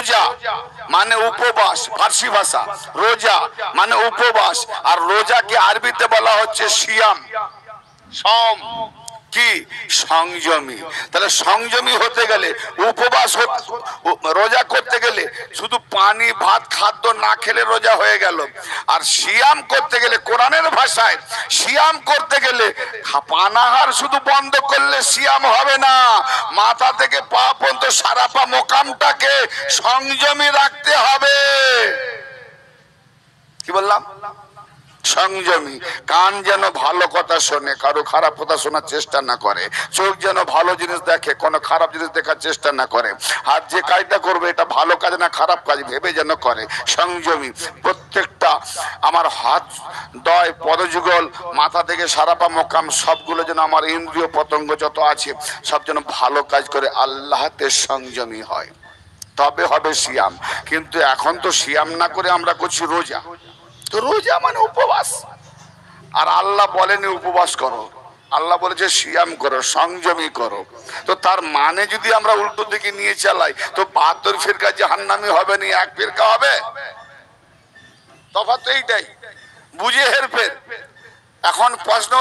রোজা মানে উপবাস, ফার্সি ভাষা। রোজা মানে উপবাস, আর রোজাকে আরবিতে বলা হচ্ছে সিয়াম, সম, কি সংযমী। তাহলে সংযমী হতে গেলে, উপবাস রোজা করতে গেলে শুধু পানি ভাত খাদ্য না খেলে রোজা হয়ে গেল। আর সিয়াম করতে গেলে, কোরআনের ভাষায় সিয়াম করতে গেলে পানাহার শুধু বন্ধ করলে সিয়াম হবে না, মাথা থেকে পা পর্যন্ত সারা পা মোকামটাকে সংযমী রাখতে হবে। কি বললাম? সংযমী। কান যেন ভালো কথা শোনে, কারো খারাপ কথা শোনার চেষ্টা না করে। চোখ যেন ভালো জিনিস দেখে, কোনো খারাপ জিনিস দেখার চেষ্টা না করে। হাত যে কাজটা করবে এটা ভালো কাজ না খারাপ কাজ ভেবে যেন করে। সংযমী। প্রত্যেকটা আমার হাত, দয়, পদযুগল, মাথা থেকে সারা পা মোকাম সবগুলো যেন, আমার ইন্দ্রিয় পতঙ্গ যত আছে সব যেন ভালো কাজ করে আল্লাহতে সংযমী হয়, তবে হবে সিয়াম। কিন্তু এখন তো সিয়াম না করে আমরা করছি রোজা। তো রোজা মানে উপবাস, আর আল্লাহ বলেনি উপবাস করো, আল্লাহ বলেছে সিয়াম করো, সংযমী করো। তো তার মানে যদি আমরা উল্টো দিকে নিয়ে চালাই তো 72 ফিরকা জাহান্নামী হবে না, এক ফিরকা হবে। তফাৎ এইটাই, বুঝে হেরফের। এখন প্রশ্ন